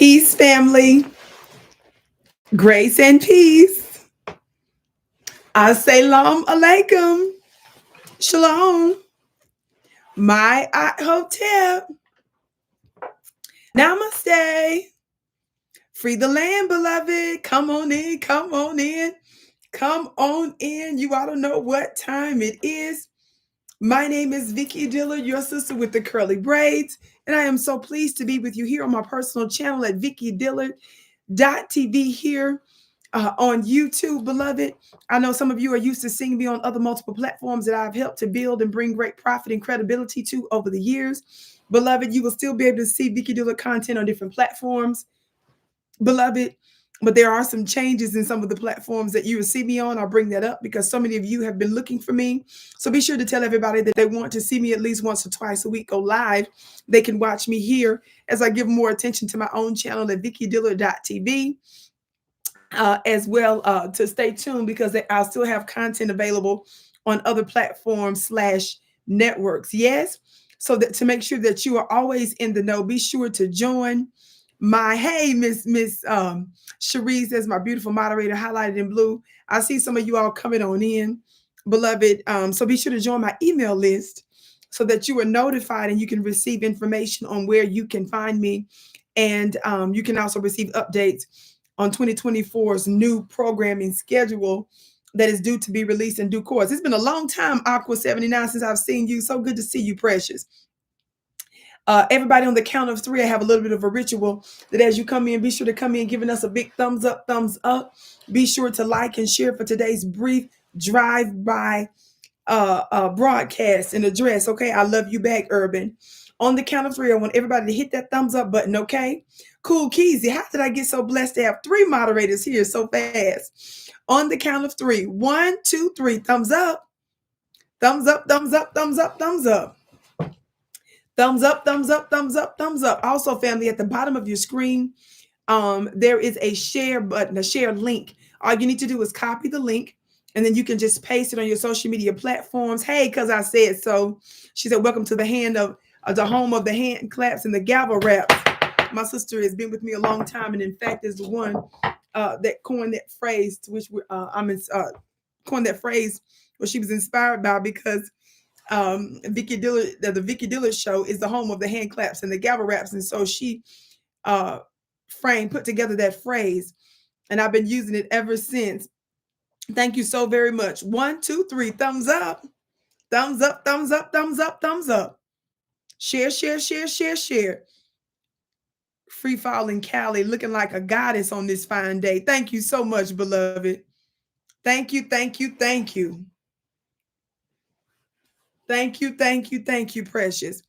Peace, family. Grace and peace. Assalamu alaikum. Shalom. My hotel. Namaste. Free the land, beloved. Come on in. Come on in. Come on in. You ought to know what time it is. My name is Vicki Dillard, your sister with the curly braids, and I am so pleased to be with you here on my personal channel at VickiDillard.tv here on YouTube, beloved. I know some of you are used to seeing me on other multiple platforms that I've helped to build and bring great profit and credibility to over the years. Beloved, you will still be able to see Vicki Dillard content on different platforms, beloved. But there are some changes in some of the platforms that you will see me on. I'll bring that up because so many of you have been looking for me. So be sure to tell everybody that they want to see me at least once or twice a week go live. They can watch me here as I give more attention to my own channel at VickiDillard.tv. As well to stay tuned because I'll still have content available on other platforms / networks. Yes. So that to make sure that you are always in the know, be sure to join my Miss Cherise as my beautiful moderator highlighted in blue. I see some of you all coming on in, beloved. So be sure to join my email list so that you are notified and you can receive information on where you can find me. And you can also receive updates on 2024's new programming schedule that is due to be released in due course. It's been a long time, Aqua 79, since I've seen you. So good to see you, precious. Everybody, on the count of 3, I have a little bit of a ritual that as you come in, be sure to come in giving us a big thumbs up, thumbs up. Be sure to like and share for today's brief drive-by broadcast and address. Okay, I love you back, Urban. On the count of 3, I want everybody to hit that thumbs up button. Okay, cool. Keezy, how did I get so blessed to have 3 moderators here so fast? On the count of 3, 1, 2, 3, thumbs up, thumbs up, thumbs up, thumbs up, thumbs up. Thumbs up, thumbs up, thumbs up, thumbs up. Also, family, at the bottom of your screen, there is a share button, a share link. All you need to do is copy the link, and then you can just paste it on your social media platforms. Hey, because I said so. She said, welcome to the home of the hand claps and the gavel raps. My sister has been with me a long time, and in fact is the one that coined that phrase, to which coined that phrase, what she was inspired by, because Vicki Dillard, the Vicki Dillard show is the home of the hand claps and the gavel raps. And so she put together that phrase, and I've been using it ever since. Thank you so very much. 1, 2, 3, thumbs up, thumbs up, thumbs up, thumbs up, thumbs up. Share, share, share, share, share. Free falling Callie, looking like a goddess on this fine day. Thank you so much, beloved. Thank you, thank you, thank you. Thank you, thank you, thank you, precious.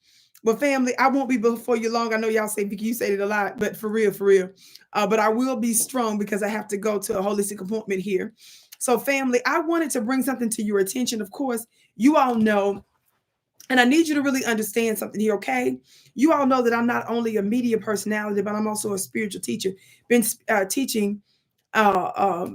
Well, family, I won't be before you long. I know y'all say, Vicki, you said it a lot, but for real, for real. But I will be strong because I have to go to a holistic appointment here. So, family, I wanted to bring something to your attention. Of course, you all know, and I need you to really understand something here, okay? You all know that I'm not only a media personality, but I'm also a spiritual teacher. Been teaching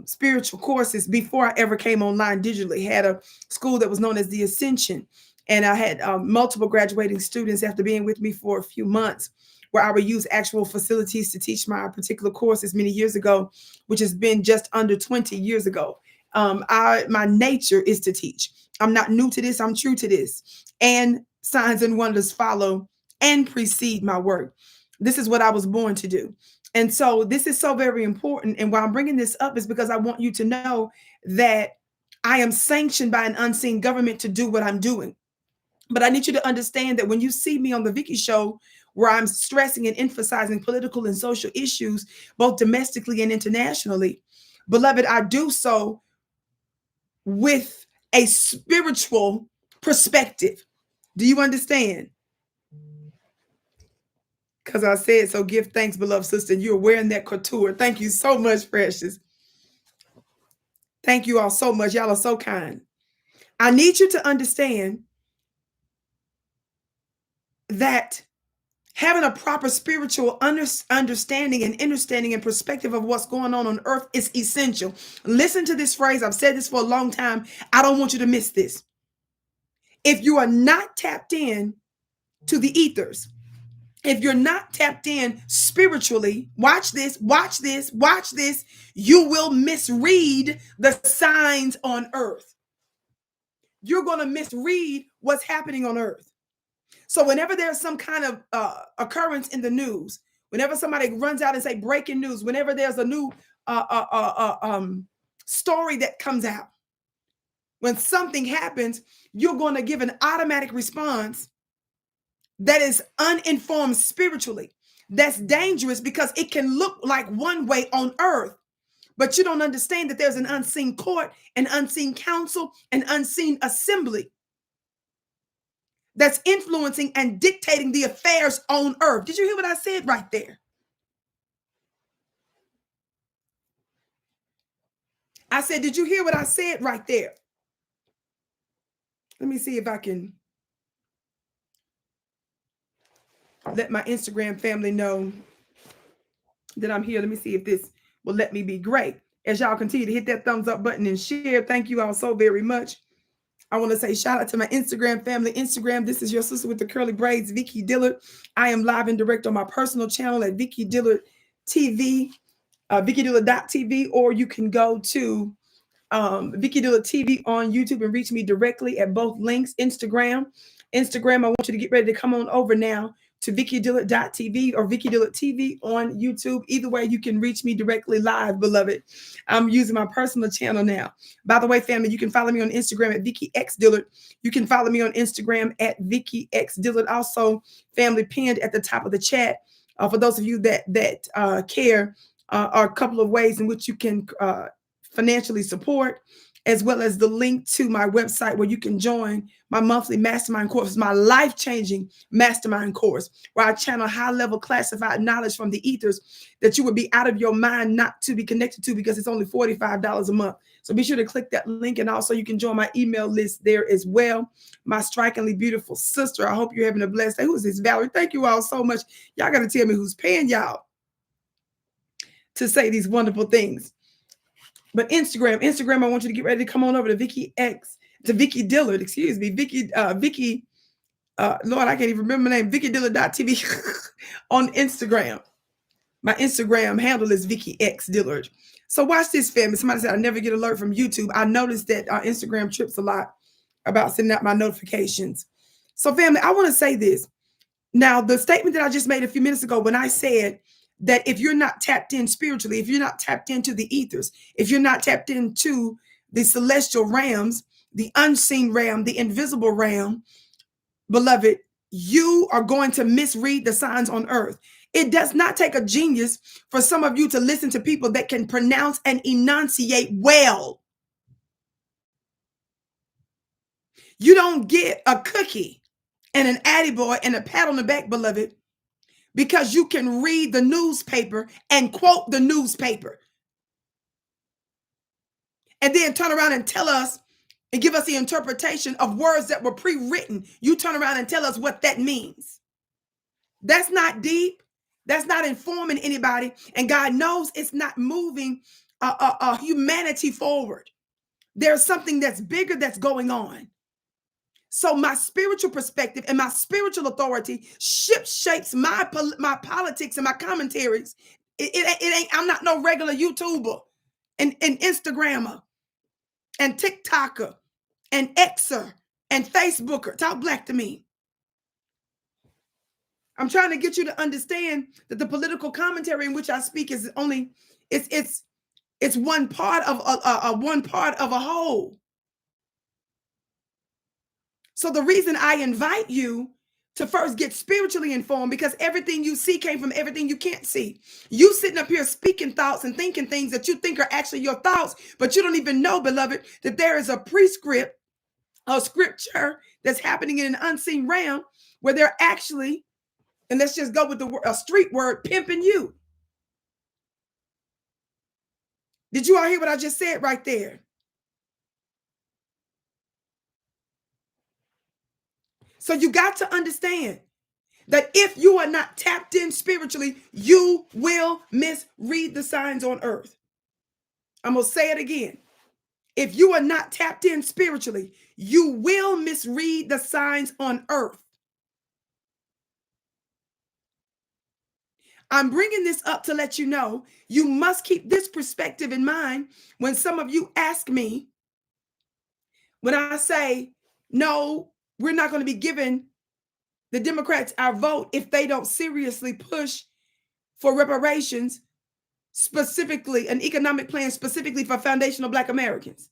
spiritual courses before I ever came online digitally. Had a school that was known as the Ascension. And I had multiple graduating students after being with me for a few months, where I would use actual facilities to teach my particular courses many years ago, which has been just under 20 years ago. My nature is to teach. I'm not new to this. I'm true to this. And signs and wonders follow and precede my work. This is what I was born to do. And so this is so very important. And why I'm bringing this up is because I want you to know that I am sanctioned by an unseen government to do what I'm doing. But I need you to understand that when you see me on the Vicki Show, where I'm stressing and emphasizing political and social issues, both domestically and internationally, beloved, I do so with a spiritual perspective. Do you understand? Because I said so. Give thanks, beloved sister. You're wearing that couture. Thank you so much, precious. Thank you all so much. Y'all are so kind. I need you to understand that having a proper spiritual understanding and understanding and perspective of what's going on earth is essential. Listen to this phrase. I've said this for a long time. I don't want you to miss this. If you are not tapped in to the ethers, If you're not tapped in spiritually, watch this, watch this, watch this, you will misread the signs on earth. You're going to misread what's happening on earth. So whenever there's some kind of occurrence in the news, whenever somebody runs out and say breaking news, whenever there's a new story that comes out, when something happens, you're going to give an automatic response that is uninformed spiritually. That's dangerous because it can look like one way on earth, but you don't understand that there's an unseen court, an unseen council, an unseen assembly that's influencing and dictating the affairs on earth. Did you hear what I said right there? I said, did you hear what I said right there? Let me see if I can let my Instagram family know that I'm here. Let me see if this will let me be great. As y'all continue to hit that thumbs up button and share, thank you all so very much. I want to say shout out to my Instagram family. Instagram, this is your sister with the curly braids, Vicki Dillard. I am live and direct on my personal channel at Vicki Dillard TV, VickiDillard.tv, or you can go to Vicki Dillard TV on YouTube and reach me directly at both links. Instagram, I want you to get ready to come on over now to VickiDillard.tv or Vicki Dillard TV on YouTube. Either way, you can reach me directly live, beloved. I'm using my personal channel now. By the way, family, you can follow me on Instagram at Vicki X Dillard. You can follow me on Instagram at Vicki X Dillard. Also, family, pinned at the top of the chat. For those of you that care, are a couple of ways in which you can financially support, as well as the link to my website where you can join my monthly mastermind course, my life-changing mastermind course, where I channel high-level classified knowledge from the ethers that you would be out of your mind not to be connected to, because it's only $45 a month. So be sure to click that link, and also you can join my email list there as well. My strikingly beautiful sister, I hope you're having a blessed day. Who is this, Valerie? Thank you all so much. Y'all got to tell me who's paying y'all to say these wonderful things. But Instagram, I want you to get ready to come on over to Vicki Dillard, excuse me, Vicki, Lord, I can't even remember my name, VickiDillard.tv on Instagram. My Instagram handle is Vicki X Dillard. So watch this, family. Somebody said I never get alert from YouTube. I noticed that Instagram trips a lot about sending out my notifications. So family, I want to say this. Now, the statement that I just made a few minutes ago when I said that if you're not tapped in spiritually, if you're not tapped into the ethers, if you're not tapped into the celestial realms, the unseen realm, the invisible realm, beloved, you are going to misread the signs on earth. It does not take a genius for some of you to listen to people that can pronounce and enunciate well. You don't get a cookie and an Addy boy and a pat on the back, beloved, because you can read the newspaper and quote the newspaper, and then turn around and tell us and give us the interpretation of words that were pre-written. You turn around and tell us what that means. That's not deep. That's not informing anybody. And God knows it's not moving humanity forward. There's something that's bigger that's going on. So my spiritual perspective and my spiritual authority shapes my politics and my commentaries. It ain't, I'm not no regular YouTuber and Instagrammer and TikToker and Xer and Facebooker. Talk black to me. I'm trying to get you to understand that the political commentary in which I speak is only it's one part of a whole. So the reason I invite you to first get spiritually informed, because everything you see came from everything you can't see. You sitting up here speaking thoughts and thinking things that you think are actually your thoughts, but you don't even know, beloved, that there is a prescript, a scripture that's happening in an unseen realm where they're actually, and let's just go with a street word, pimping you. Did you all hear what I just said right there? So you got to understand that if you are not tapped in spiritually, you will misread the signs on earth. I'm going to say it again. If you are not tapped in spiritually, you will misread the signs on earth. I'm bringing this up to let you know you must keep this perspective in mind when some of you ask me, when I say, no, we're not going to be giving the Democrats our vote if they don't seriously push for reparations, specifically an economic plan specifically for foundational Black Americans.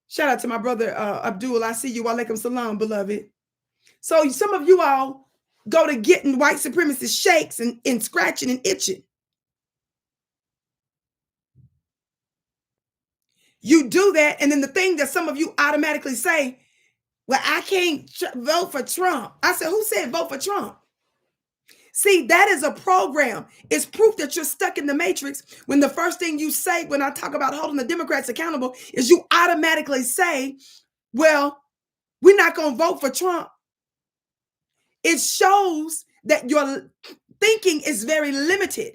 Shout out to my brother Abdul. I see you. Walaikum salam, beloved. So some of you all go to getting white supremacist shakes and scratching and itching. You do that, and then the thing that some of you automatically say, well, I can't vote for Trump. I said, who said vote for Trump? See, that is a program. It's proof that you're stuck in the matrix when the first thing you say when I talk about holding the Democrats accountable is you automatically say, well, we're not going to vote for Trump. It shows that your thinking is very limited.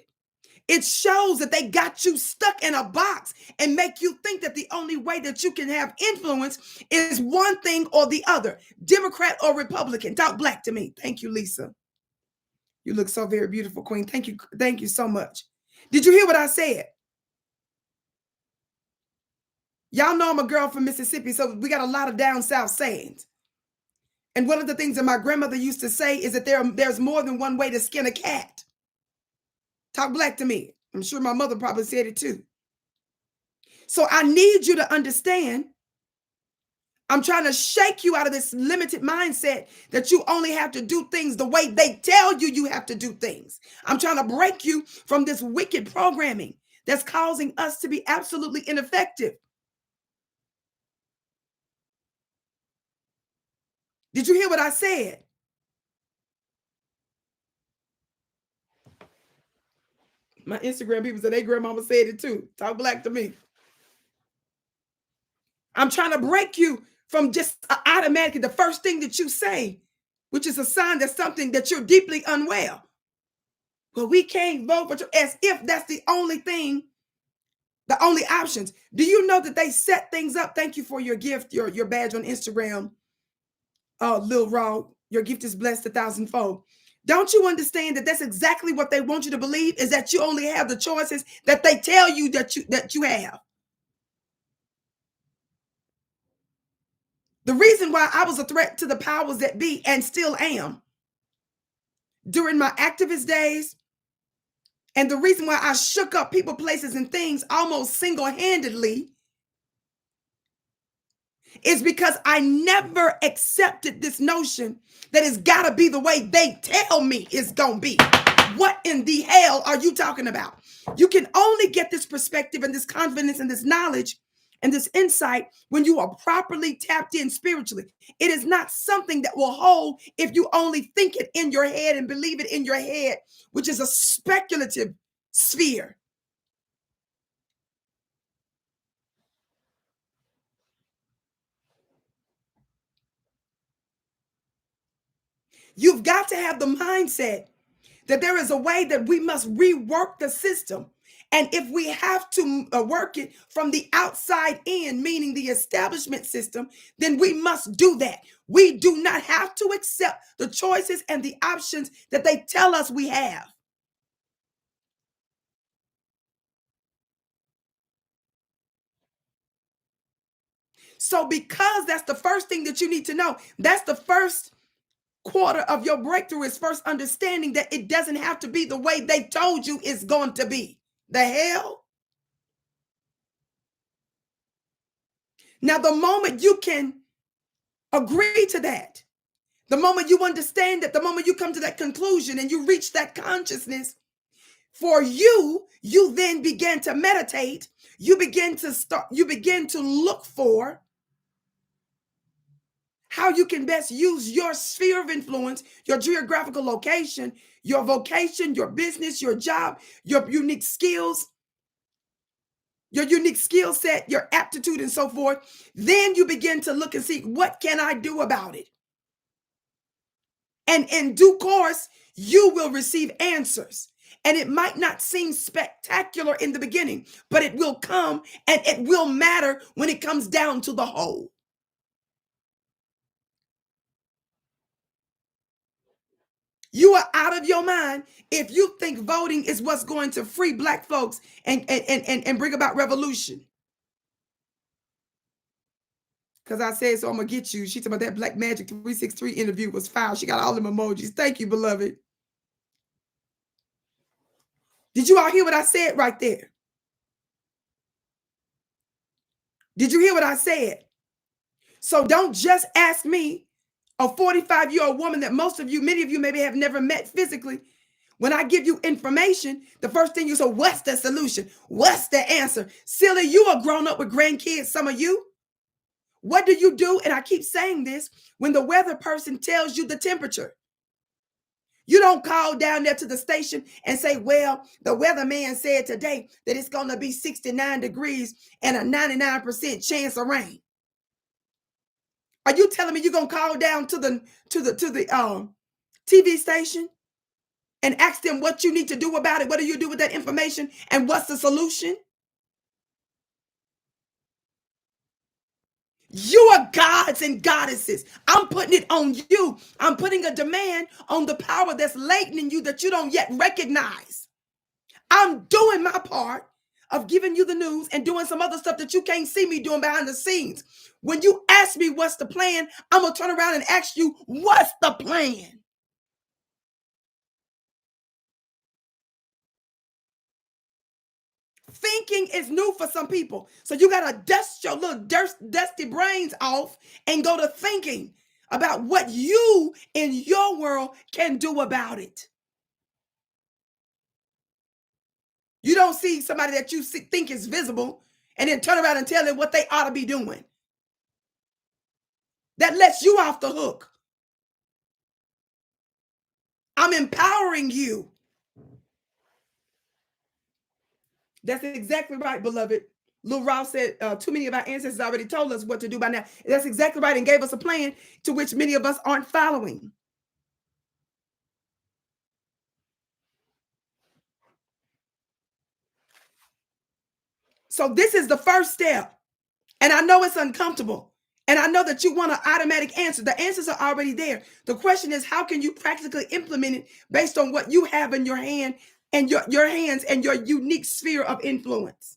It shows that they got you stuck in a box and make you think that the only way that you can have influence is one thing or the other, Democrat or Republican. Talk Black to me. Thank you, Lisa. You look so very beautiful, Queen. Thank you. Thank you so much. Did you hear what I said? Y'all know I'm a girl from Mississippi, so we got a lot of down south sayings. And one of the things that my grandmother used to say is that there's more than one way to skin a cat. Talk Black to me. I'm sure my mother probably said it too. So I need you to understand, I'm trying to shake you out of this limited mindset that you only have to do things the way they tell you you have to do things. I'm trying to break you from this wicked programming that's causing us to be absolutely ineffective. Did you hear what I said? My Instagram people said, they grandmama said it too. Talk Black to me. I'm trying to break you from just automatically the first thing that you say, which is a sign that something that you're deeply unwell. Well, we can't vote for, as if that's the only thing, the only options. Do you know that they set things up? Thank you for your gift, your badge on Instagram. Lil Raw, your gift is blessed 1,000-fold. Don't you understand that that's exactly what they want you to believe, is that you only have the choices that they tell you that you have? The reason why I was a threat to the powers that be and still am during my activist days, and the reason why I shook up people, places, and things almost single-handedly, is because I never accepted this notion that it's got to be the way they tell me it's going to be. What in the hell are you talking about? You can only get this perspective and this confidence and this knowledge and this insight when you are properly tapped in spiritually. It is not something that will hold if you only think it in your head and believe it in your head, which is a speculative sphere. You've got to have the mindset that there is a way that we must rework the system. And if we have to work it from the outside in, meaning the establishment system, then we must do that. We do not have to accept the choices and the options that they tell us we have. So because that's the first thing that you need to know, that's the first quarter of your breakthrough, is first understanding that it doesn't have to be the way they told you it's going to be. The hell? Now, the moment you can agree to that, the moment you understand that, the moment you come to that conclusion and you reach that consciousness, for you then begin to meditate. You begin to look for how you can best use your sphere of influence, your geographical location, your vocation, your business, your job, your unique skills, your unique skill set, your aptitude, and so forth. Then you begin to look and see, what can I do about it? And in due course, you will receive answers. And it might not seem spectacular in the beginning, but it will come, and it will matter when it comes down to the whole. You are out of your mind if you think voting is what's going to free Black folks and bring about revolution. Because I said, so I'm going to get you. She talking about that Black Magic 363 interview was foul. She got all them emojis. Thank you, beloved. Did you all hear what I said right there? Did you hear what I said? So don't just ask me, a 45-year-old woman that many of you maybe have never met physically. When I give you information, the first thing you say, what's the solution? What's the answer? Silly, you are grown up with grandkids, some of you. What do you do? And I keep saying this, when the weather person tells you the temperature. You don't call down there to the station and say, well, the weatherman said today that it's going to be 69 degrees and a 99% chance of rain. Are you telling me you're going to call down to the TV station and ask them what you need to do about it? What do you do with that information? And what's the solution? You are gods and goddesses. I'm putting it on you. I'm putting a demand on the power that's latent in you that you don't yet recognize. I'm doing my part of giving you the news and doing some other stuff that you can't see me doing behind the scenes. When you ask me what's the plan, I'm going to turn around and ask you, what's the plan? Thinking is new for some people. So you got to dust your little dusty brains off and go to thinking about what you in your world can do about it. You don't see somebody that you think is visible and then turn around and tell them what they ought to be doing. That lets you off the hook. I'm empowering you. That's exactly right, beloved. Lil Ross said, too many of our ancestors already told us what to do by now. That's exactly right, and gave us a plan to which many of us aren't following. So this is the first step. And I know it's uncomfortable. And I know that you want an automatic answer. The answers are already there. The question is, how can you practically implement it based on what you have in your hand and your hands and your unique sphere of influence?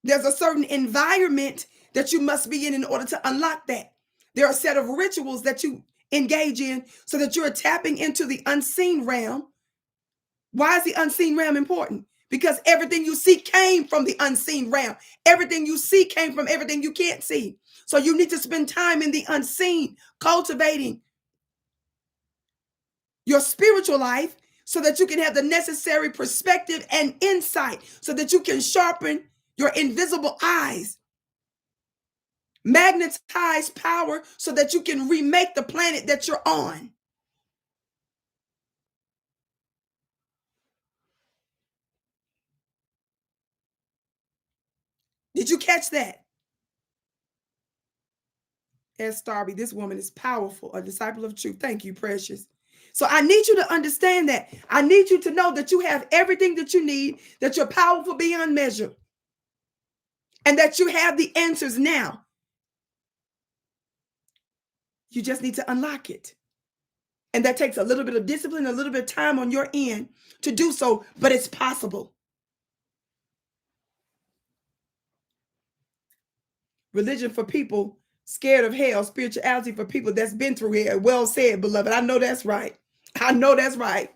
There's a certain environment that you must be in order to unlock that. There are a set of rituals that you engage in so that you're tapping into the unseen realm. Why is the unseen realm important? Because everything you see came from the unseen realm. Everything you see came from everything you can't see. So you need to spend time in the unseen, cultivating your spiritual life so that you can have the necessary perspective and insight so that you can sharpen your invisible eyes, magnetize power so that you can remake the planet that you're on. Did you catch that? S. Starby, this woman is powerful, a disciple of truth. Thank you, precious. So I need you to understand that. I need you to know that you have everything that you need, that you're powerful beyond measure, and that you have the answers now. You just need to unlock it. And that takes a little bit of discipline, a little bit of time on your end to do so, but it's possible. Religion for people scared of hell, spirituality for people that's been through hell. Well said, beloved. I know that's right. I know that's right.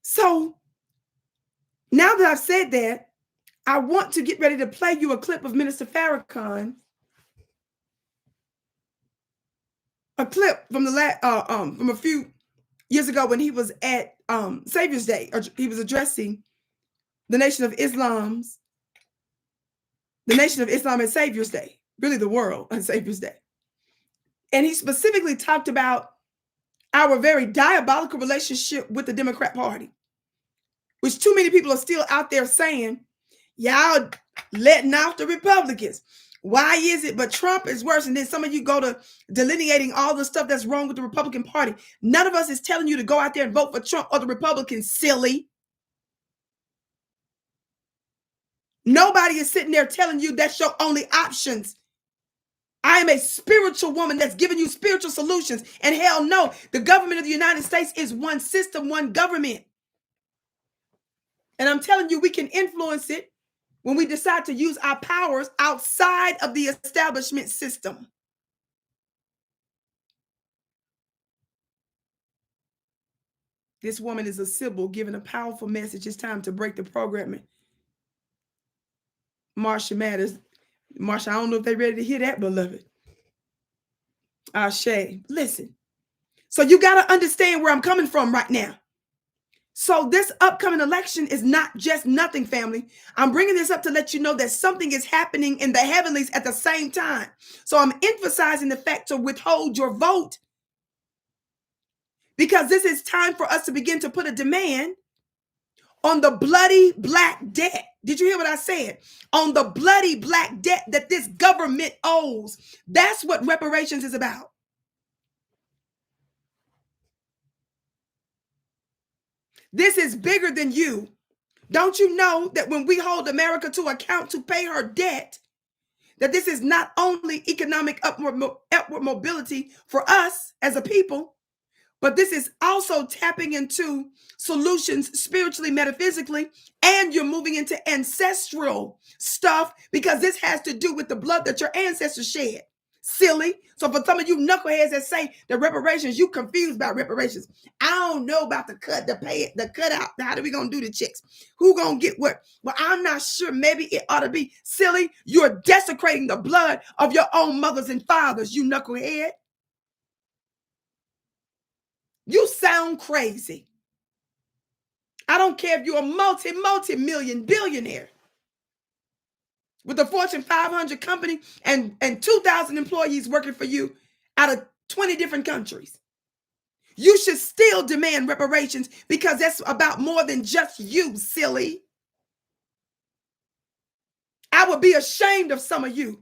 So now that I've said that, I want to get ready to play you a clip of Minister Farrakhan. A clip from from a few years ago when he was at Savior's Day. He was addressing the Nation of Islam at Savior's Day, really the world on Savior's Day. And he specifically talked about our very diabolical relationship with the Democrat Party, which too many people are still out there saying, y'all letting off the Republicans. Why is it? But Trump is worse. And then some of you go to delineating all the stuff that's wrong with the Republican Party. None of us is telling you to go out there and vote for Trump or the Republicans, silly. Nobody is sitting there telling you that's your only options. I am a spiritual woman that's giving you spiritual solutions. And hell no, the government of the United States is one system, one government. And I'm telling you, we can influence it when we decide to use our powers outside of the establishment system. This woman is a symbol giving a powerful message. It's time to break the programming. Marsha Matters. Marsha, I don't know if they're ready to hear that, beloved. Ashe. Listen. So you got to understand where I'm coming from right now. So this upcoming election is not just nothing, family. I'm bringing this up to let you know that something is happening in the heavenlies at the same time. So I'm emphasizing the fact to withhold your vote, because this is time for us to begin to put a demand on the bloody black debt. Did you hear what I said? On the bloody black debt that this government owes. That's what reparations is about. This is bigger than you. Don't you know that when we hold America to account to pay her debt, that this is not only economic upward mobility for us as a people, but this is also tapping into solutions spiritually, metaphysically, and you're moving into ancestral stuff, because this has to do with the blood that your ancestors shed. Silly. So for some of you knuckleheads that say the reparations, you confused about reparations. I don't know about the cut, the pay, the cutout. How are we going to do the checks? Who going to get what? Well, I'm not sure. Maybe it ought to be. Silly. You're desecrating the blood of your own mothers and fathers, you knucklehead. You sound crazy. I don't care if you're a multi-million billionaire with a Fortune 500 company and 2,000 employees working for you out of 20 different countries. You should still demand reparations, because that's about more than just you, silly. I would be ashamed of some of you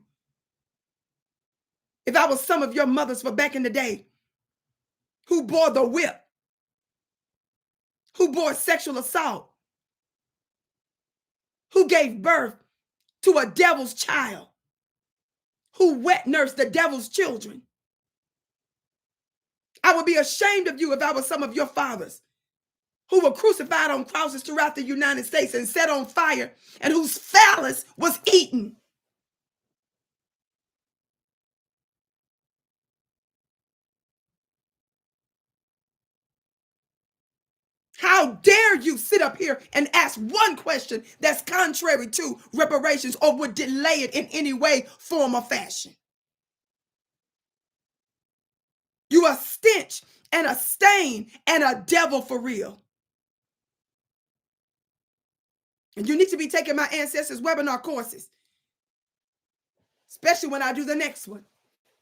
if I was some of your mothers for back in the day who bore the whip, who bore sexual assault, who gave birth to a devil's child, who wet nursed the devil's children. I would be ashamed of you if I was some of your fathers who were crucified on crosses throughout the United States and set on fire, and whose phallus was eaten. How dare you sit up here and ask one question that's contrary to reparations or would delay it in any way, form, or fashion? You a stench and a stain and a devil for real. And you need to be taking my ancestors' webinar courses, especially when I do the next one.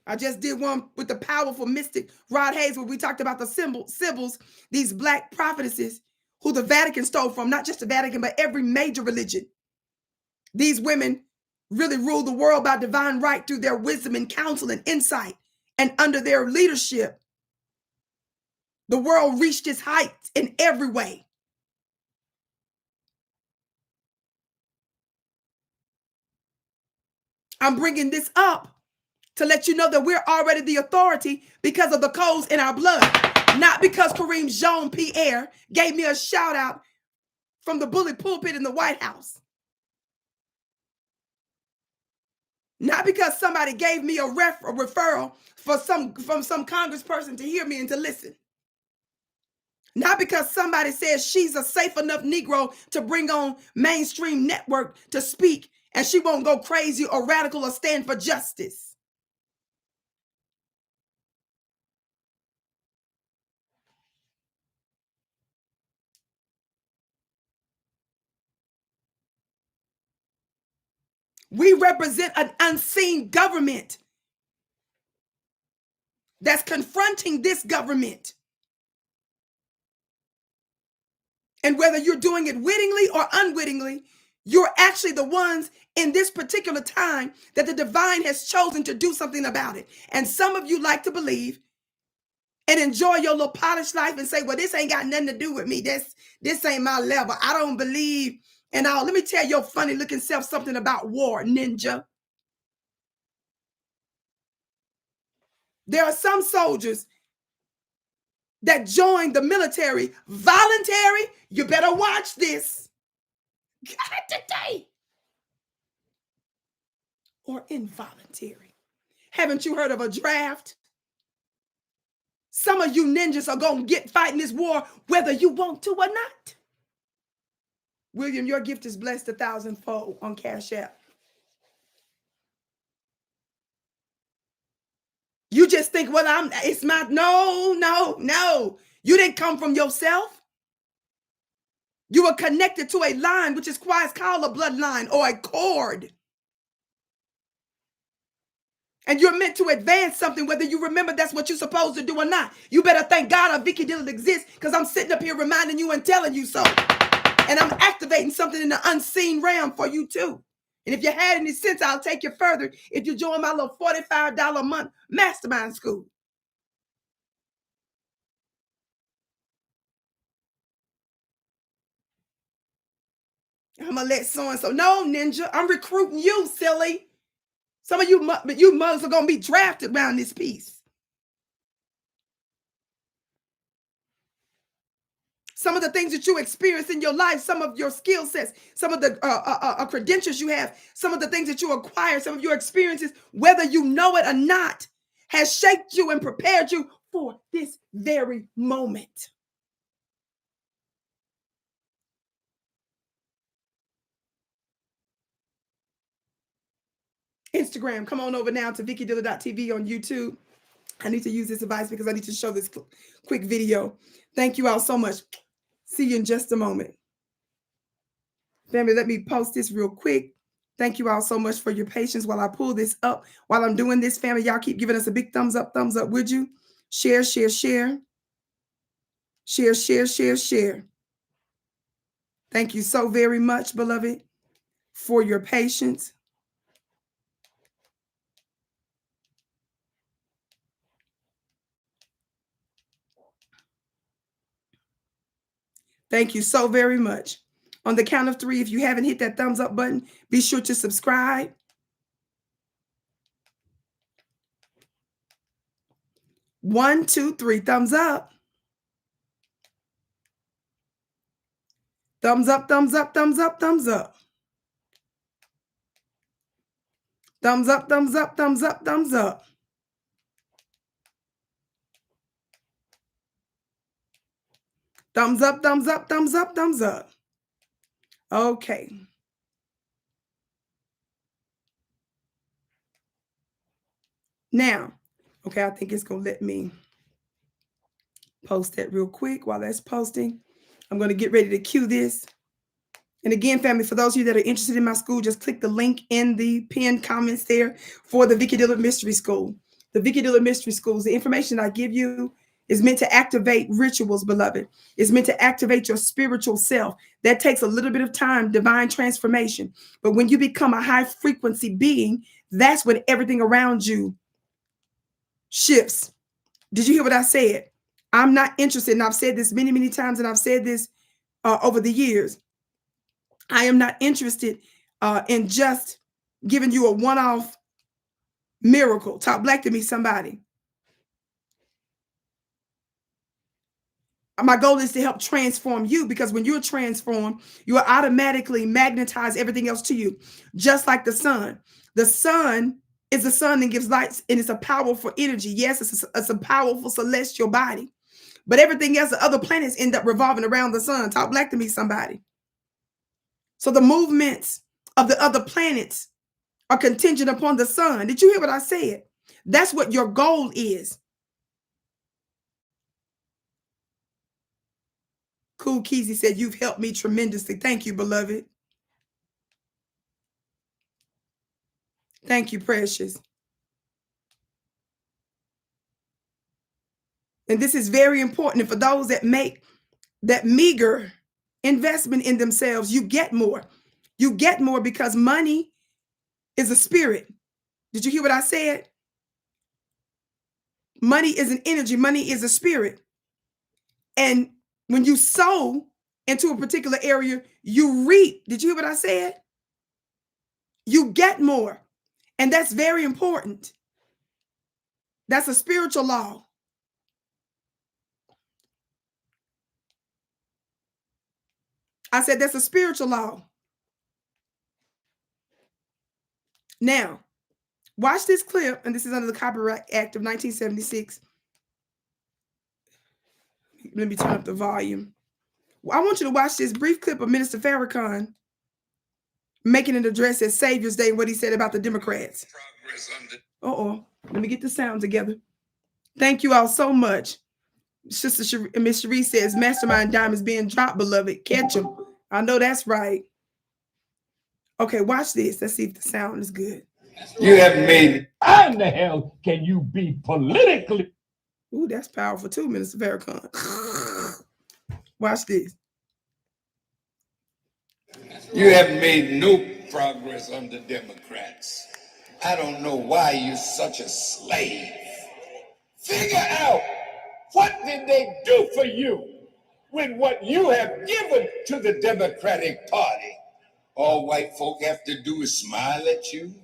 I just did one with the powerful mystic Rod Hayes, where we talked about the symbols, these black prophetesses who the Vatican stole from, not just the Vatican, but every major religion. These women really rule the world by divine right through their wisdom and counsel and insight. And under their leadership, the world reached its heights in every way. I'm bringing this up to let you know that we're already the authority because of the codes in our blood, not because Kareem Jean-Pierre gave me a shout out from the bully pulpit in the White House, not because somebody gave me a referral from some congressperson to hear me and to listen, not because somebody says she's a safe enough Negro to bring on mainstream network to speak and she won't go crazy or radical or stand for justice. We represent an unseen government that's confronting this government. And whether you're doing it wittingly or unwittingly, you're actually the ones in this particular time that the divine has chosen to do something about it. And some of you like to believe and enjoy your little polished life and say, well, this ain't got nothing to do with me. This ain't my level. I don't believe in all. Let me tell your funny looking self something about war, ninja. There are some soldiers that joined the military voluntary. You better watch this. God, today. Or involuntary. Haven't you heard of a draft? Some of you ninjas are going to get fighting this war whether you want to or not. William, your gift is blessed 1,000-fold on Cash App. You just think, well, it's my, no. You didn't come from yourself. You were connected to a line, which is why it's called a bloodline or a cord. And you're meant to advance something, whether you remember that's what you're supposed to do or not. You better thank God Vicki Dillard exists, because I'm sitting up here reminding you and telling you so. And I'm activating something in the unseen realm for you too. And if you had any sense, I'll take you further if you join my little $45 a month mastermind school. I'm going to let so-and-so. No, ninja, I'm recruiting you, silly. Some of you mothers are going to be drafted around this piece. Some of the things that you experience in your life, some of your skill sets, some of the credentials you have, some of the things that you acquire, some of your experiences, whether you know it or not, has shaped you and prepared you for this very moment. Instagram, come on over now to VickiDillard.tv on YouTube. I need to use this advice because I need to show this quick video. Thank you all so much. See you in just a moment. Family, let me post this real quick. Thank you all so much for your patience while I pull this up. While I'm doing this, family, y'all keep giving us a big thumbs up, would you? Share, share, share. Share, share, share, share. Thank you so very much, beloved, for your patience. Thank you so very much. On the count of 3, if you haven't hit that thumbs up button, be sure to subscribe. 1, 2, 3, thumbs up. Thumbs up, thumbs up, thumbs up, thumbs up. Thumbs up, thumbs up, thumbs up, thumbs up. Thumbs up, thumbs up, thumbs up, thumbs up. Okay. Now, okay, I think it's going to let me post that real quick while that's posting. I'm going to get ready to cue this. And again, family, for those of you that are interested in my school, just click the link in the pinned comments there for the Vicki Dillard Mystery School. The Vicki Dillard Mystery Schools, the information I give you is meant to activate rituals, beloved. It's meant to activate your spiritual self. That takes a little bit of time, divine transformation. But when you become a high frequency being, that's when everything around you shifts. Did you hear what I said? I'm not interested, and I've said this many, many times, and I've said this over the years. I am not interested in just giving you a one-off miracle. Talk black to me, somebody. My goal is to help transform you, because when you're transformed, you will automatically magnetize everything else to you, just like the sun. The sun is the sun that gives light, and it's a powerful energy. Yes, it's a powerful celestial body, but everything else, the other planets end up revolving around the sun. Talk black to me, somebody. So the movements of the other planets are contingent upon the sun. Did you hear what I said? That's what your goal is. Cool Keezy said, you've helped me tremendously. Thank you, beloved. Thank you, precious. And this is very important. And for those that make that meager investment in themselves, you get more. You get more because money is a spirit. Did you hear what I said? Money is an energy. Money is a spirit. And when you sow into a particular area, you reap. Did you hear what I said? You get more. And that's very important. That's a spiritual law. I said that's a spiritual law. Now, watch this clip, and this is under the Copyright Act of 1976. Let me turn up the volume. I want you to watch this brief clip of Minister Farrakhan making an address at Savior's Day, what he said about the Democrats. Let me get the sound together. Thank you all so much. Sister Miss Cherie says, Mastermind diamonds being dropped, beloved. Catch them. I know that's right. Okay, watch this. Let's see if the sound is good. You have made. How in the hell can you be politically? Ooh, that's powerful too, Minister Farrakhan. Watch this. You have made no progress under Democrats. I don't know why you're such a slave. Figure out, what did they do for you with what you have given to the Democratic Party? All white folk have to do is smile at you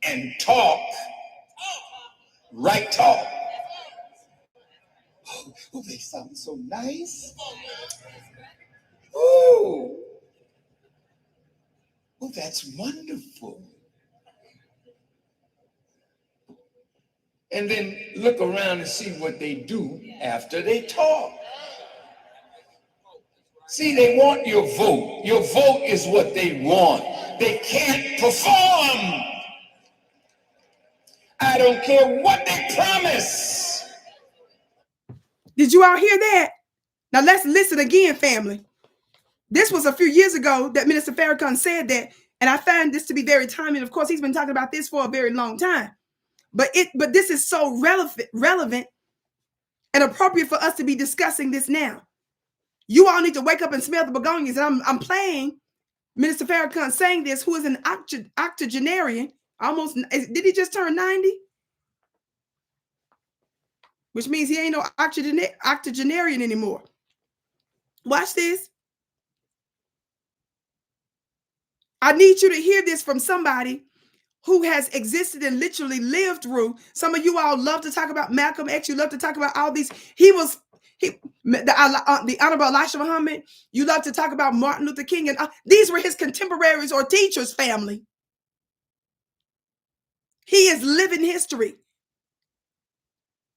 and talk, right talk. Oh, they sound so nice. Oh, that's wonderful. And then look around and see what they do after they talk. See, they want your vote. Your vote is what they want. They can't perform. I don't care what they promise. Did you all hear that? Now let's listen again, family. This was a few years ago that Minister Farrakhan said that, and I find this to be very timely. Of course, he's been talking about this for a very long time. But this is so relevant and appropriate for us to be discussing this now. You all need to wake up and smell the begonias. And I'm playing Minister Farrakhan saying this, who is an octogenarian. Almost, did he just turn 90? Which means he ain't no octogenarian anymore. Watch this. I need you to hear this from somebody who has existed and literally lived through. Some of you all love to talk about Malcolm X. You love to talk about all these. The Honorable Elijah Muhammad. You love to talk about Martin Luther King. And these were his contemporaries or teachers, family. He is living history.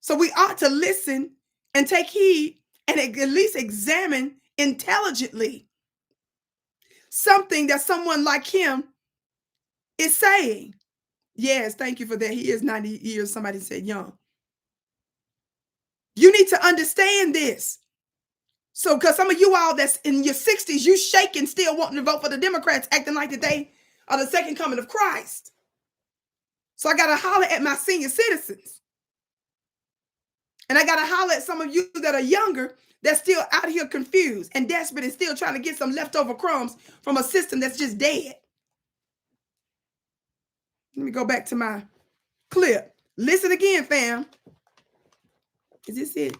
So we ought to listen and take heed and at least examine intelligently something that someone like him is saying. Yes, thank you for that. He is 90 years, somebody said young. You need to understand this. So, because some of you all that's in your 60s, you shaking, still wanting to vote for the Democrats, acting like that they are the second coming of Christ. So I got to holler at my senior citizens. And I got to holler at some of you that are younger, that's still out here confused and desperate and still trying to get some leftover crumbs from a system that's just dead. Let me go back to my clip. Listen again, fam. Is this it?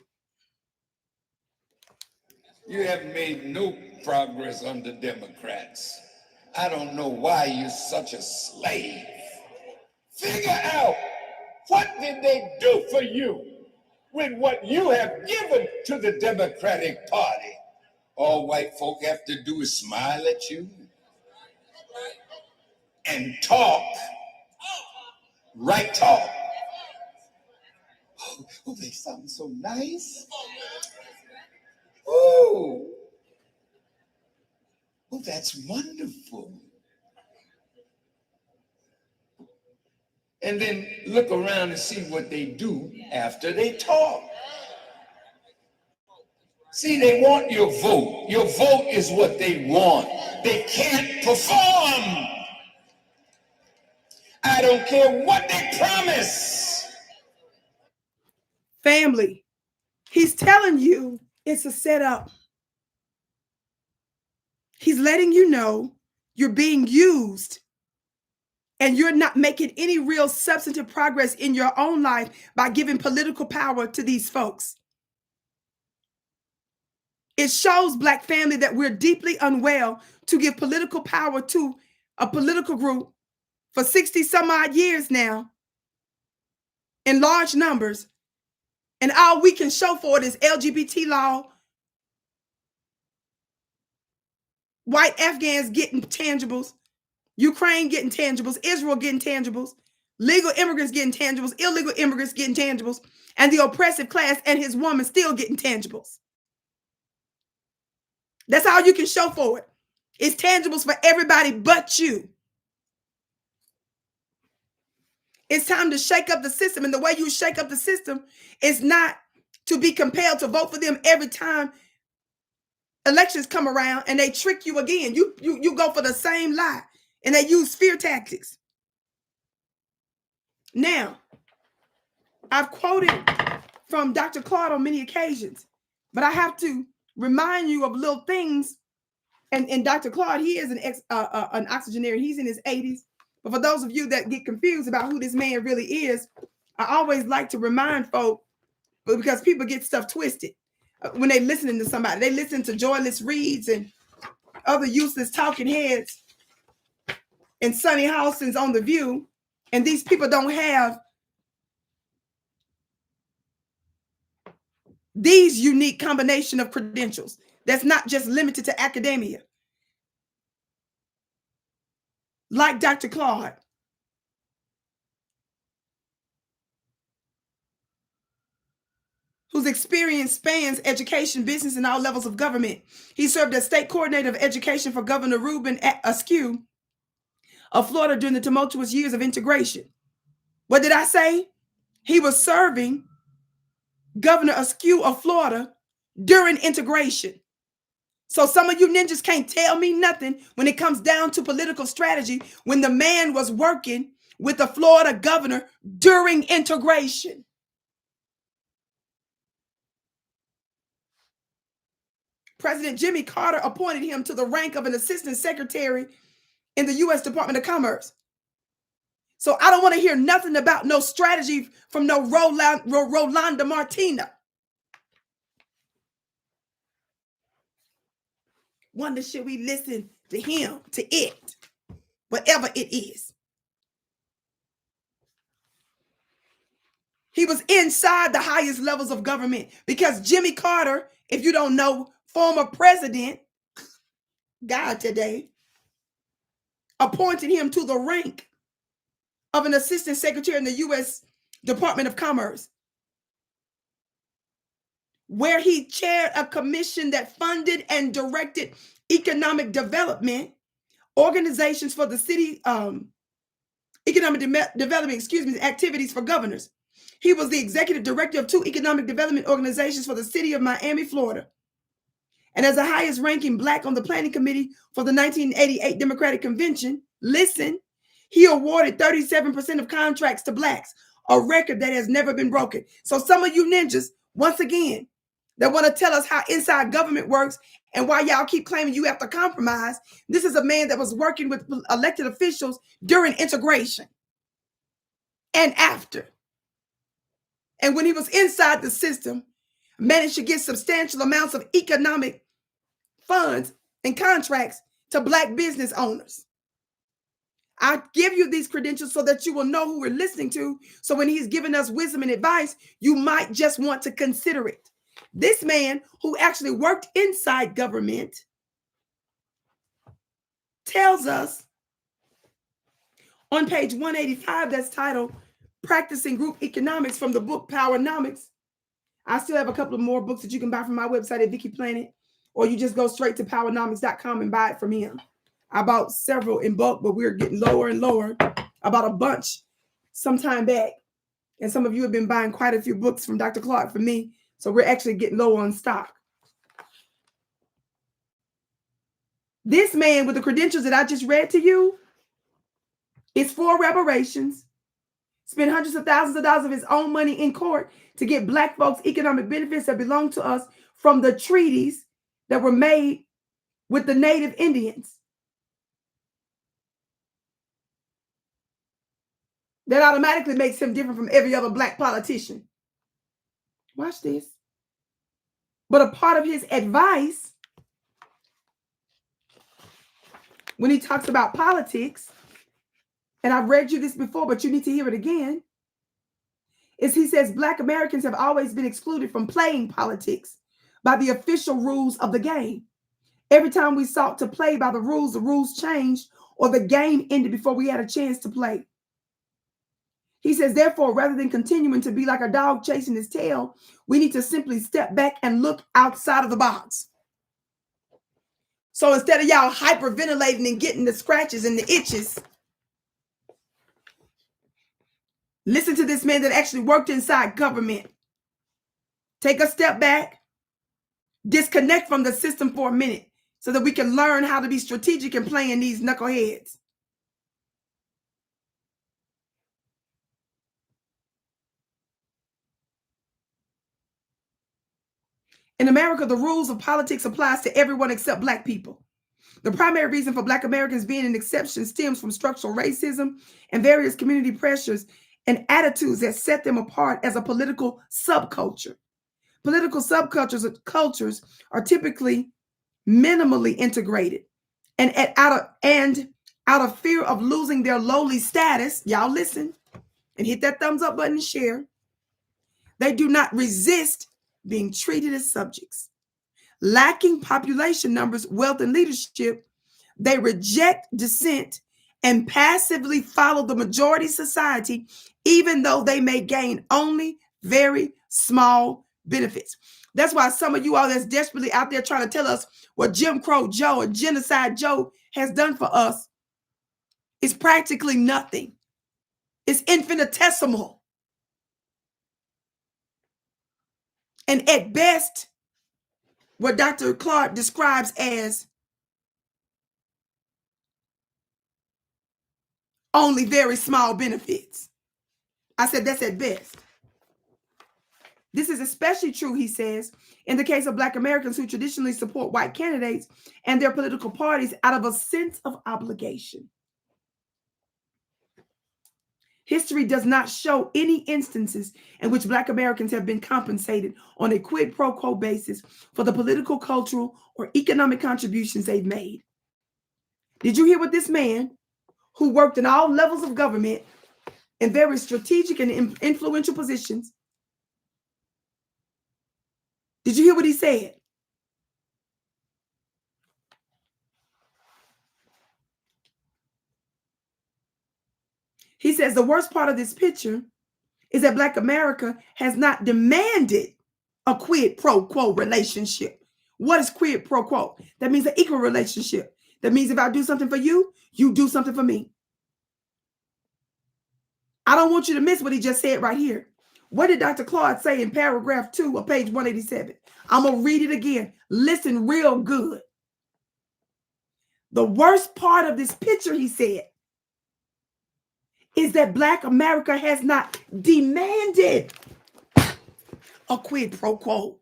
You have made no progress under Democrats. I don't know why you're such a slave. Figure out, what did they do for you with what you have given to the Democratic Party? All white folk have to do is smile at you and talk, right talk. Oh, they sound so nice. Oh, that's wonderful. And then look around and see what they do after they talk. See, they want your vote. Your vote is what they want. They can't perform. I don't care what they promise. Family, he's telling you it's a setup. He's letting you know you're being used and you're not making any real substantive progress in your own life by giving political power to these folks. It shows, Black family, that we're deeply unwell to give political power to a political group for 60 some odd years now in large numbers, and all we can show for it is LGBT law, white Afghans getting tangibles, Ukraine getting tangibles, Israel getting tangibles, legal immigrants getting tangibles, illegal immigrants getting tangibles, and the oppressive class and his woman still getting tangibles. That's all you can show for it. It's tangibles for everybody but you. It's time to shake up the system. And the way you shake up the system is not to be compelled to vote for them every time elections come around and they trick you again. You go for the same lie and they use fear tactics. Now, I've quoted from Dr. Claude on many occasions, but I have to remind you of little things. And Dr. Claude, he is an octogenarian. He's in his 80s. But for those of you that get confused about who this man really is, I always like to remind folk, because people get stuff twisted when they listening to somebody. They listen to Joyless Reeds and other useless talking heads and Sonny Halson's on The View, and these people don't have these unique combination of credentials that's not just limited to academia. Like Dr. Claude, whose experience spans education, business, and all levels of government. He served as state coordinator of education for Governor Ruben Askew of Florida during the tumultuous years of integration. What did I say? He was serving Governor Askew of Florida during integration. So some of you ninjas can't tell me nothing when it comes down to political strategy when the man was working with the Florida governor during integration. President Jimmy Carter appointed him to the rank of an assistant secretary in the U.S. Department of Commerce. So I don't want to hear nothing about no strategy from no Rolanda Martina. Wonder should we listen to him, to it, whatever it is. He was inside the highest levels of government because Jimmy Carter, if you don't know, former president, God today, appointed him to the rank of an assistant secretary in the U.S. Department of Commerce, where he chaired a commission that funded and directed economic development organizations for the city, activities for governors. He was the executive director of 2 economic development organizations for the city of Miami, Florida. And as the highest ranking Black on the planning committee for the 1988 Democratic Convention, listen, he awarded 37% of contracts to Blacks, a record that has never been broken. So some of you ninjas, once again, that want to tell us how inside government works and why y'all keep claiming you have to compromise. This is a man that was working with elected officials during integration and after. And when he was inside the system, managed to get substantial amounts of economic funds and contracts to Black business owners. I give you these credentials so that you will know who we're listening to. So when he's giving us wisdom and advice, you might just want to consider it. This man who actually worked inside government tells us on page 185, that's titled Practicing Group Economics from the book Powernomics. I still have a couple of more books that you can buy from my website at Vicki Planet, or you just go straight to powernomics.com and buy it from him. I bought several in bulk, but we're getting lower and lower. I bought a bunch some time back. And some of you have been buying quite a few books from Dr. Clark for me. So we're actually getting low on stock. This man with the credentials that I just read to you is for reparations, spent hundreds of thousands of dollars of his own money in court to get Black folks economic benefits that belong to us from the treaties that were made with the native Indians. That automatically makes him different from every other Black politician. Watch this. But a part of his advice, when he talks about politics, and I've read you this before, but you need to hear it again, is he says Black Americans have always been excluded from playing politics by the official rules of the game. Every time we sought to play by the rules changed or the game ended before we had a chance to play. He says, therefore, rather than continuing to be like a dog chasing his tail, we need to simply step back and look outside of the box. So instead of y'all hyperventilating and getting the scratches and the itches, listen to this man that actually worked inside government. Take a step back, disconnect from the system for a minute so that we can learn how to be strategic in playing these knuckleheads. In America, the rules of politics applies to everyone except Black people. The primary reason for Black Americans being an exception stems from structural racism and various community pressures and attitudes that set them apart as a political subculture. Political subcultures are typically minimally integrated and out of fear of losing their lowly status, y'all listen and hit that thumbs up button and share. They do not resist being treated as subjects. Lacking population numbers, wealth, and leadership, they reject dissent and passively follow the majority society, even though they may gain only very small benefits. That's why some of you all that's desperately out there trying to tell us what Jim Crow Joe and Genocide Joe has done for us is practically nothing. It's infinitesimal. And at best, what Dr. Clark describes as only very small benefits. I said that's at best. This is especially true, he says, in the case of Black Americans who traditionally support white candidates and their political parties out of a sense of obligation. History does not show any instances in which Black Americans have been compensated on a quid pro quo basis for the political, cultural, or economic contributions they've made. Did you hear what this man, who worked in all levels of government in very strategic and influential positions, did you hear what he said? He says the worst part of this picture is that Black America has not demanded a quid pro quo relationship. What is quid pro quo? That means an equal relationship. That means if I do something for you, you do something for me. I don't want you to miss what he just said right here. What did Dr. Claude say in paragraph 2 of page 187? I'm going to read it again. Listen real good. The worst part of this picture, he said, is that Black America has not demanded a quid pro quo.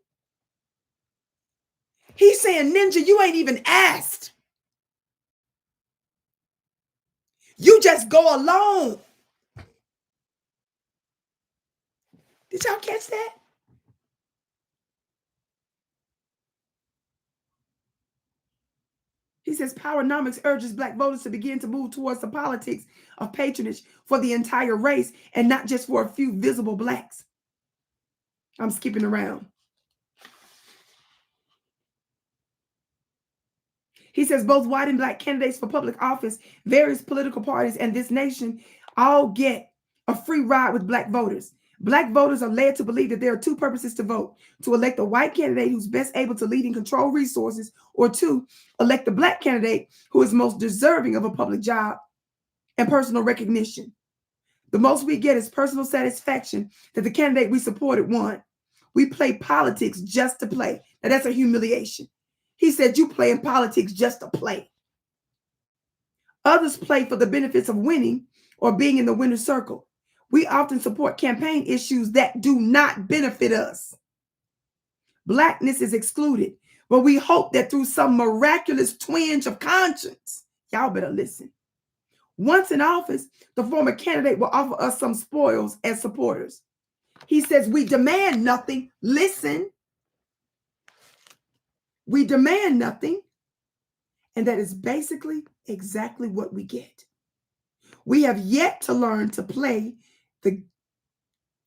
He's saying, Ninja, you ain't even asked. You just go along. Did y'all catch that? He says Powernomics urges Black voters to begin to move towards the politics of patronage for the entire race and not just for a few visible Blacks. I'm skipping around. He says both white and Black candidates for public office, various political parties, and this nation all get a free ride with Black voters. Black voters are led to believe that there are two purposes to vote: to elect the white candidate who's best able to lead and control resources, or two, elect the Black candidate who is most deserving of a public job and personal recognition. The most we get is personal satisfaction that the candidate we supported won. We play politics just to play. Now that's a humiliation. He said you play in politics just to play. Others play for the benefits of winning or being in the winner's circle. We often support campaign issues that do not benefit us. Blackness is excluded, but we hope that through some miraculous twinge of conscience, y'all better listen. Once in office, the former candidate will offer us some spoils as supporters. He says we demand nothing. Listen. We demand nothing. And that is basically exactly what we get. We have yet to learn to play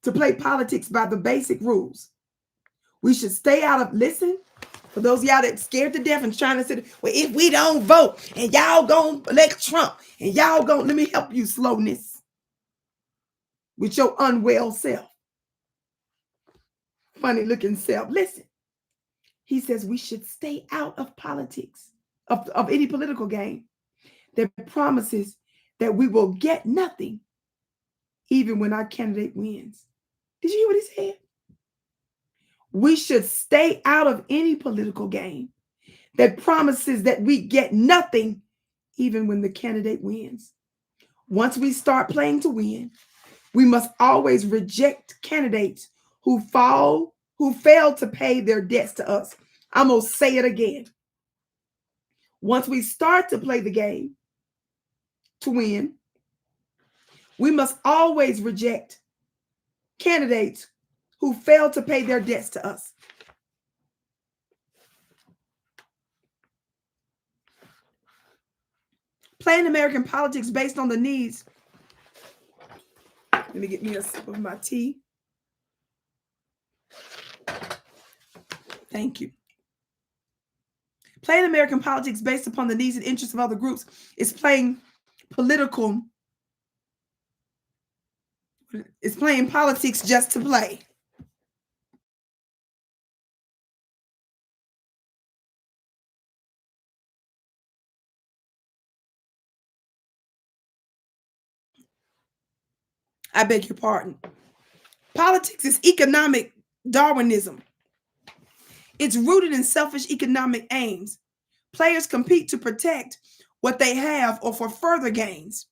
to play politics by the basic rules. We should stay out of, listen, for those of y'all that scared to death and trying to say, well, if we don't vote and y'all gonna elect Trump and y'all gonna, let me help you, slowness, with your unwell self, funny looking self. Listen, he says we should stay out of politics, of any political game that promises that we will get nothing even when our candidate wins. Did you hear what he said? We should stay out of any political game that promises that we get nothing even when the candidate wins. Once we start playing to win, we must always reject candidates who fail to pay their debts to us. I'm going to say it again. Once we start to play the game to win, we must always reject candidates who fail to pay their debts to us. Playing American politics based on the needs. Let me get me a sip of my tea. Thank you. Playing American politics based upon the needs and interests of other groups is playing political. It's playing politics just to play. I beg your pardon. Politics is economic Darwinism. It's rooted in selfish economic aims. Players compete to protect what they have or for further gains.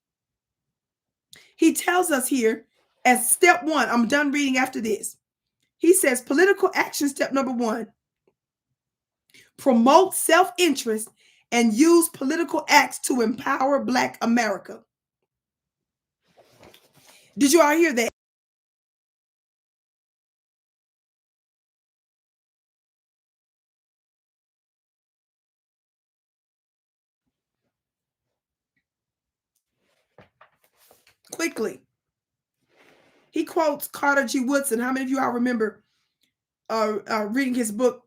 He tells us here as step one, I'm done reading after this. He says political action step number one, promote self-interest and use political acts to empower Black America. Did you all hear that? Quickly. He quotes Carter G. Woodson. How many of you all remember reading his book?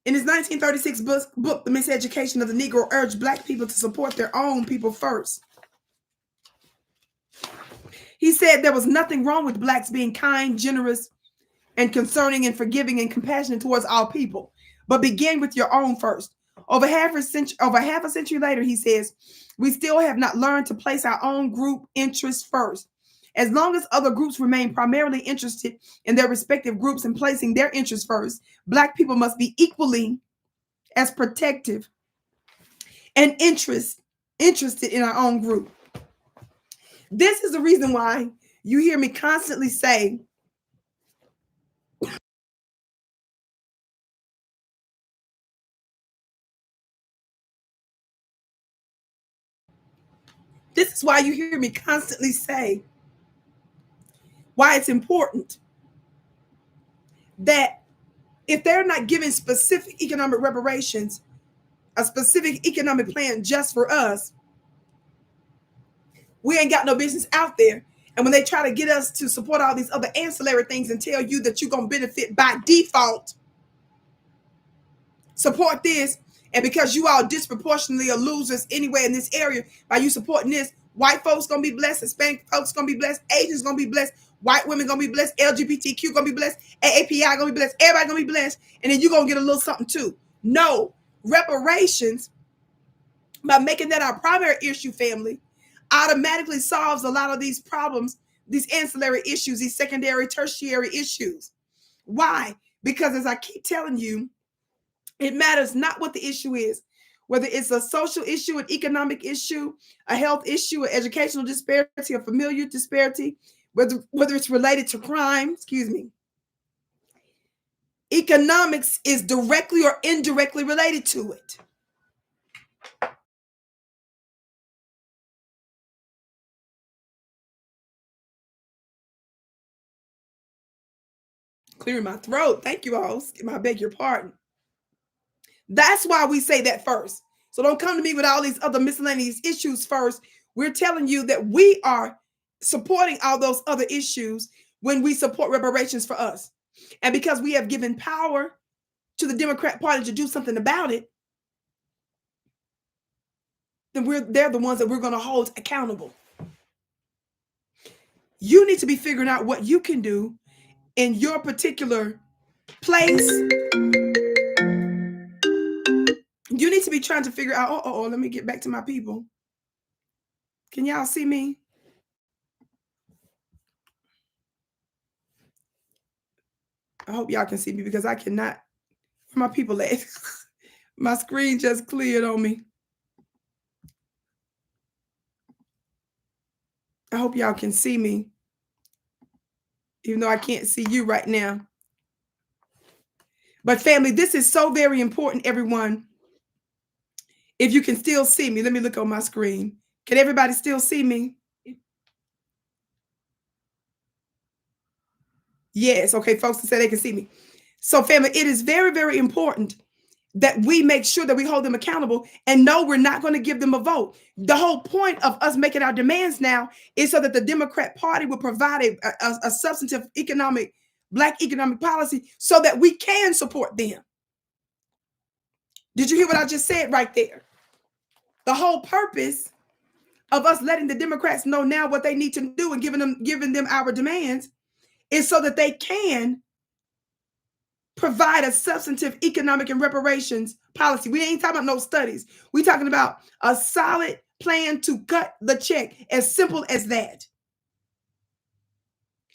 In his 1936 book, The Miseducation of the Negro, urged Black people to support their own people first. He said there was nothing wrong with Blacks being kind, generous, and concerning and forgiving and compassionate towards all people, but begin with your own first. Over half a century later, he says, we still have not learned to place our own group interests first. As long as other groups remain primarily interested in their respective groups and placing their interests first, Black people must be equally as protective and interested in our own group. This is the reason why you hear me constantly say, this is why you hear me constantly say why it's important that if they're not giving specific economic reparations, a specific economic plan just for us, we ain't got no business out there. And when they try to get us to support all these other ancillary things and tell you that you're going to benefit by default, support this, and because you all disproportionately are losers anyway in this area, by you supporting this, white folks going to be blessed, Hispanic folks going to be blessed, Asians going to be blessed, white women going to be blessed, LGBTQ going to be blessed, AAPI going to be blessed, everybody going to be blessed, and then you're going to get a little something too. No, reparations, by making that our primary issue, family, automatically solves a lot of these problems, these ancillary issues, these secondary, tertiary issues. Why? Because as I keep telling you, it matters not what the issue is, whether it's a social issue, an economic issue, a health issue, an educational disparity, a familial disparity, whether it's related to crime, excuse me. Economics is directly or indirectly related to it. Clearing my throat. Thank you all. I beg your pardon. That's why we say that first. So don't come to me with all these other miscellaneous issues first. We're telling you that we are supporting all those other issues when we support reparations for us. And because we have given power to the Democrat Party to do something about it, then they're the ones that we're going to hold accountable. You need to be figuring out what you can do in your particular place. You need to be trying to figure out, let me get back to my people. Can y'all see me? I hope y'all can see me because I cannot. Where my people at? My screen just cleared on me. I hope y'all can see me, even though I can't see you right now. But family, this is so very important, everyone. If you can still see me, let me look on my screen. Can everybody still see me? Yes. Okay, folks say they can see me. So family, it is very, very important that we make sure that we hold them accountable. And no, we're not going to give them a vote. The whole point of us making our demands now is so that the Democrat Party will provide a substantive Black economic policy so that we can support them. Did you hear what I just said right there? The whole purpose of us letting the Democrats know now what they need to do and giving them our demands is so that they can provide a substantive economic and reparations policy. We ain't talking about no studies. We're talking about a solid plan to cut the check, as simple as that.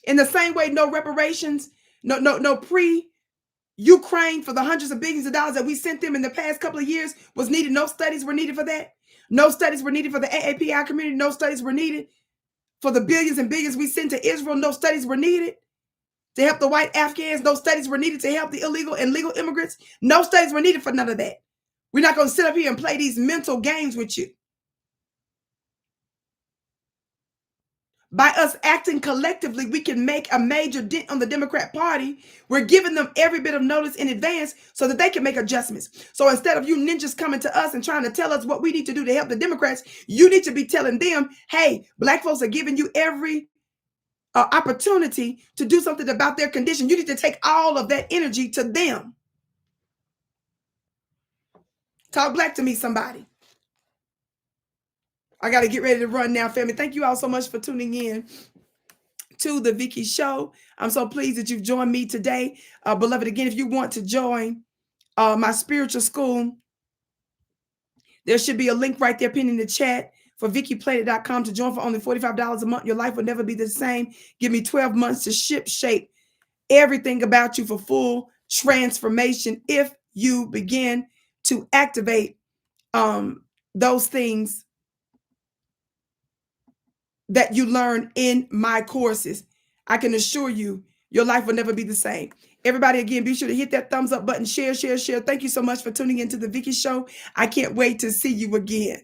In the same way, no reparations, no pre-Ukraine for the hundreds of billions of dollars that we sent them in the past couple of years was needed. No studies were needed for that. No studies were needed for the AAPI community. No studies were needed for the billions and billions we sent to Israel. No studies were needed to help the white Afghans. No studies were needed to help the illegal and legal immigrants. No studies were needed for none of that. We're not going to sit up here and play these mental games with you. By us acting collectively, we can make a major dent on the Democrat Party. We're giving them every bit of notice in advance so that they can make adjustments. So instead of you ninjas coming to us and trying to tell us what we need to do to help the Democrats, you need to be telling them, hey, Black folks are giving you every opportunity to do something about their condition. You need to take all of that energy to them. Talk Black to me, somebody. I got to get ready to run now, family. Thank you all so much for tuning in to the Vicki Show. I'm so pleased that you've joined me today. Beloved, again, if you want to join my spiritual school, there should be a link right there pinned in the chat for VickiPlanet.com to join for only $45 a month. Your life will never be the same. Give me 12 months to shape everything about you for full transformation if you begin to activate those things that you learn in my courses. I can assure you, your life will never be the same. Everybody, again, be sure to hit that thumbs up button, share. Thank you so much for tuning into the Vicki Show. I can't wait to see you again.